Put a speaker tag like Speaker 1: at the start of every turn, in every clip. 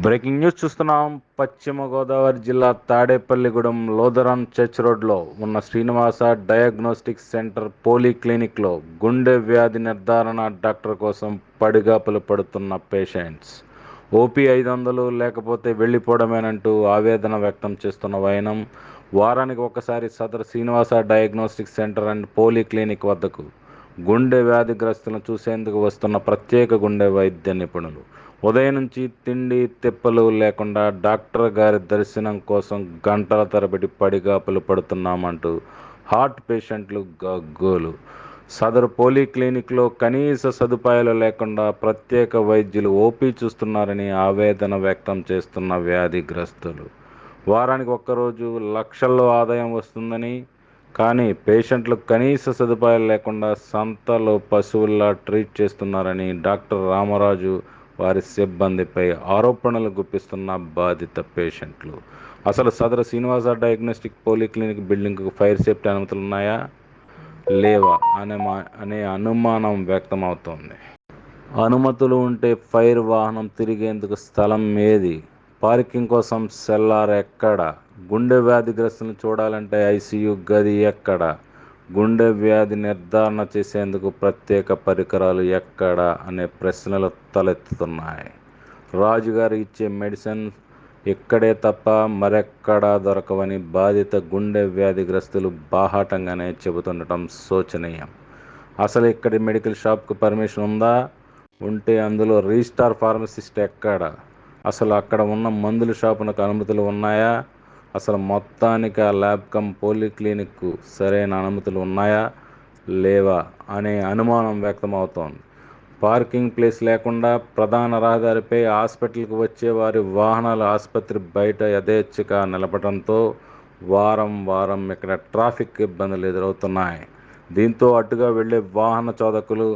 Speaker 1: Breaking news చూస్తున్నాం. పశ్చిమ గోదావరి జిల్లా తాడేపల్లిగూడెం లోదరాన్ చర్చ్ రోడ్లో ఉన్న శ్రీనివాస డయాగ్నోస్టిక్ సెంటర్ పోలీక్లినిక్లో గుండె వ్యాధి నిర్ధారణ డాక్టర్ కోసం పడిగాపులు పడుతున్న పేషెంట్స్. ఓపీ 500 లేకపోతే వెళ్ళిపోవడమేనంటూ ఆవేదన వ్యక్తం చేస్తున్న వైనం. వారానికి ఒకసారి Sadar Srinivasa diagnostic centre and polyclinic వద్దకు గుండె వ్యాధిగ్రస్తులను చూసేందుకు వస్తున్న ప్రత్యేక గుండె వైద్య నిపుణులు ఉదయం నుంచి తిండి తిప్పలు లేకుండా డాక్టర్ గారి దర్శనం కోసం గంటల తరబడి పడిగాపులు పడుతున్నామంటూ హార్ట్ పేషెంట్లు గగ్గోలు. సదరు పోలీక్లినిక్లో కనీస సదుపాయాలు లేకుండా ప్రత్యేక వైద్యులు ఓపీ చూస్తున్నారని ఆవేదన వ్యక్తం చేస్తున్న వ్యాధిగ్రస్తులు. వారానికి ఒక్కరోజు లక్షల్లో ఆదాయం వస్తుందని, కానీ పేషెంట్లు కనీస సదుపాయాలు లేకుండా సంతలో పశువుల్లా ట్రీట్ చేస్తున్నారని డాక్టర్ రామరాజు వారి సిబ్బందిపై ఆరోపణలు గుప్పిస్తున్న బాధిత పేషెంట్లు. అసలు సదరు శ్రీనివాస డయాగ్నోస్టిక్ పోలీక్లినిక్ బిల్డింగ్కు ఫైర్ సేఫ్టీ అనుమతులు ఉన్నాయా లేవా అనే అనుమానం వ్యక్తమవుతోంది. అనుమతులు ఉంటే ఫైర్ వాహనం తిరిగేందుకు స్థలం ఏది? పార్కింగ్ కోసం సెల్లార్ ఎక్కడ? గుండె వ్యాధిగ్రస్తులను చూడాలంటే ఐసీయూ గది ఎక్కడ? గుండె వ్యాధి నిర్ధారణ చేసేందుకు ప్రత్యేక పరికరాలు ఎక్కడ అనే ప్రశ్నలు తలెత్తుతున్నాయి. రాజుగారు ఇచ్చే మెడిసిన్ ఇక్కడే తప్ప మరెక్కడా దొరకవని బాధిత గుండె వ్యాధిగ్రస్తులు బాహాటంగానే చెబుతుండటం శోచనీయం. అసలు ఇక్కడి మెడికల్ షాప్కు పర్మిషన్ ఉందా? ఉంటే అందులో రిజిస్టార్ ఫార్మసిస్ట్ ఎక్కడ? అసలు అక్కడ ఉన్న మందుల షాపునకు అనుమతులు ఉన్నాయా? అసలు మొత్తానికి ఆ ల్యాబ్ కమ్ పోలీక్లినిక్కు సరైన అనుమతులు ఉన్నాయా లేవా అనే అనుమానం వ్యక్తమవుతోంది. పార్కింగ్ ప్లేస్ లేకుండా ప్రధాన రహదారిపై హాస్పిటల్కు వచ్చే వారి వాహనాలు ఆసుపత్రి బయట యథేచ్ఛగా నిలపడంతో వారం వారం ఇక్కడ ట్రాఫిక్ ఇబ్బందులు ఎదురవుతున్నాయి. దీంతో అటుగా వెళ్లే వాహన చోదకులు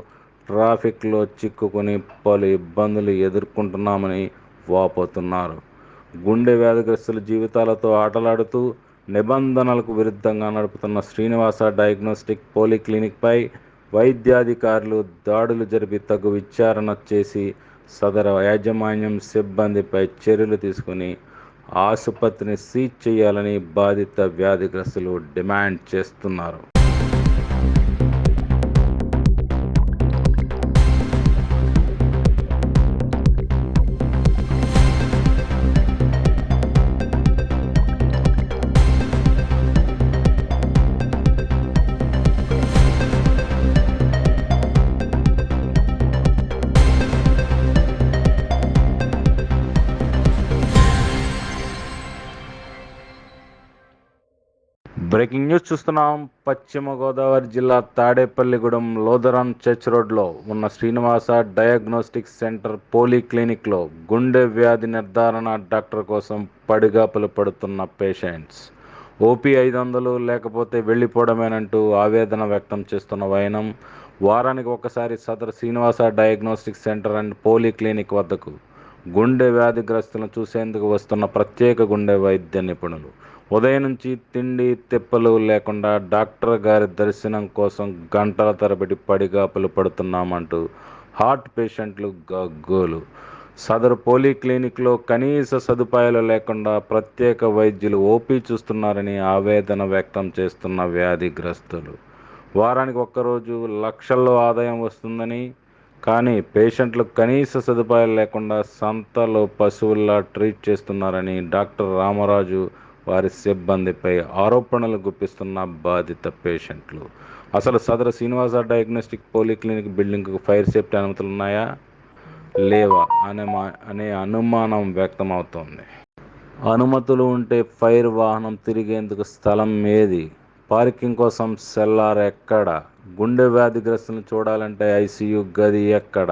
Speaker 1: ట్రాఫిక్లో చిక్కుకుని పలు ఇబ్బందులు ఎదుర్కొంటున్నామని వాపోతున్నారు. గుండె వ్యాధిగ్రస్తుల జీవితాలతో ఆటలాడుతూ నిబంధనలకు విరుద్ధంగా నడుపుతున్న శ్రీనివాస డయాగ్నోస్టిక్ పోలీక్లినిక్పై వైద్యాధికారులు దాడులు జరిపి తగు విచారణ చేసి సదరు యాజమాన్యం సిబ్బందిపై చర్యలు తీసుకుని ఆసుపత్రిని సీజ్ చేయాలని బాధిత వ్యాధిగ్రస్తులు డిమాండ్ చేస్తున్నారు. బ్రేకింగ్ న్యూస్ చూస్తున్నాం. పశ్చిమ గోదావరి జిల్లా తాడేపల్లిగూడెం లోదరాన్ చర్చ్ రోడ్లో ఉన్న శ్రీనివాస డయాగ్నోస్టిక్ సెంటర్ పోలీక్లినిక్లో గుండె వ్యాధి నిర్ధారణ డాక్టర్ కోసం పడిగాపులు పడుతున్న పేషెంట్స్. ఓపీ 500 లేకపోతే వెళ్ళిపోవడమేనంటూ ఆవేదన వ్యక్తం చేస్తున్న వైనం. వారానికి ఒకసారి సదరు Srinivasa diagnostic centre and polyclinic వద్దకు గుండె వ్యాధిగ్రస్తులను చూసేందుకు వస్తున్న ప్రత్యేక గుండె వైద్య నిపుణులు ఉదయం నుంచి తిండి తిప్పలు లేకుండా డాక్టర్ గారి దర్శనం కోసం గంటల తరబడి పడిగాపులు పడుతున్నామంటూ హార్ట్ పేషెంట్లు గగ్గోలు. సదరు పోలీక్లినిక్లో కనీస సదుపాయాలు లేకుండా ప్రత్యేక వైద్యులు ఓపీ చూస్తున్నారని ఆవేదన వ్యక్తం చేస్తున్న వ్యాధిగ్రస్తులు. వారానికి ఒక్కరోజు లక్షల్లో ఆదాయం వస్తుందని, కానీ పేషెంట్లు కనీస సదుపాయాలు లేకుండా సంతలో పశువుల్లా ట్రీట్ చేస్తున్నారని డాక్టర్ రామరాజు వారి సిబ్బందిపై ఆరోపణలు గుప్పిస్తున్న బాధిత పేషెంట్లు. అసలు సదరు శ్రీనివాస డయాగ్నోస్టిక్ పోలీక్లినిక్ బిల్డింగ్కు ఫైర్ సేఫ్టీ అనుమతులు ఉన్నాయా లేవా అనే అనుమానం వ్యక్తమవుతోంది. అనుమతులు ఉంటే ఫైర్ వాహనం తిరిగేందుకు స్థలం ఏది? పార్కింగ్ కోసం సెల్లార్ ఎక్కడ? గుండె వ్యాధిగ్రస్తులను చూడాలంటే ఐసీయూ గది ఎక్కడ?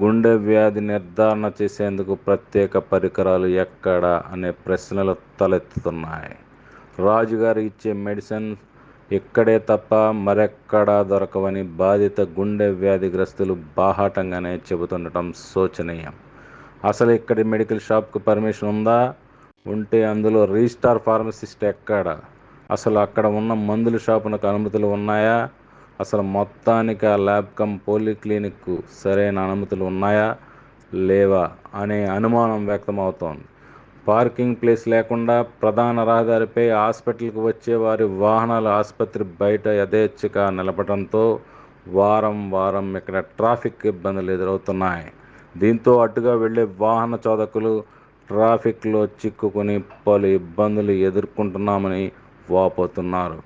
Speaker 1: గుండె వ్యాధి నిర్ధారణ చేసేందుకు ప్రత్యేక పరికరాలు ఎక్కడ అనే ప్రశ్నలు తలెత్తుతున్నాయి. రాజుగారు ఇచ్చే మెడిసిన్ ఇక్కడే తప్ప మరెక్కడా దొరకవని బాధిత గుండె వ్యాధిగ్రస్తులు బాహాటంగానే చెబుతుండటం శోచనీయం. అసలు ఇక్కడి మెడికల్ షాప్కు పర్మిషన్ ఉందా? ఉంటే అందులో రిజిస్టార్ ఫార్మసిస్ట్ ఎక్కడ? అసలు అక్కడ ఉన్న మందుల షాపునకు అనుమతులు ఉన్నాయా? అసలు మొత్తానికి ఆ ల్యాబ్ కమ్ పోలీక్లినిక్కు సరైన అనుమతులు ఉన్నాయా లేవా అనే అనుమానం వ్యక్తమవుతోంది. పార్కింగ్ ప్లేస్ లేకుండా ప్రధాన రహదారిపై హాస్పిటల్కు వచ్చే వారి వాహనాలు ఆసుపత్రి బయట యథేచ్ఛగా నిలపడంతో వారం వారం ఇక్కడ ట్రాఫిక్ ఇబ్బందులు ఎదురవుతున్నాయి. దీంతో అటుగా వెళ్లే వాహన చోదకులు ట్రాఫిక్లో చిక్కుకుని పలు ఇబ్బందులు ఎదుర్కొంటున్నామని వాపోతున్నారు.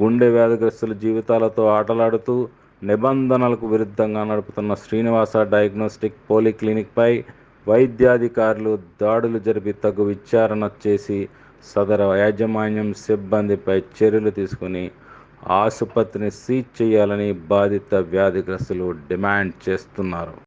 Speaker 1: గుండె వ్యాధిగ్రస్తుల జీవితాలతో ఆటలాడుతూ నిబంధనలకు విరుద్ధంగా నడుపుతున్న శ్రీనివాస డయాగ్నోస్టిక్ పోలీక్లినిక్పై వైద్యాధికారులు దాడులు జరిపి తగు విచారణ చేసి సదరు యాజమాన్యం సిబ్బందిపై చర్యలు తీసుకుని ఆసుపత్రిని సీజ్ చేయాలని బాధిత వ్యాధిగ్రస్తులు డిమాండ్ చేస్తున్నారు.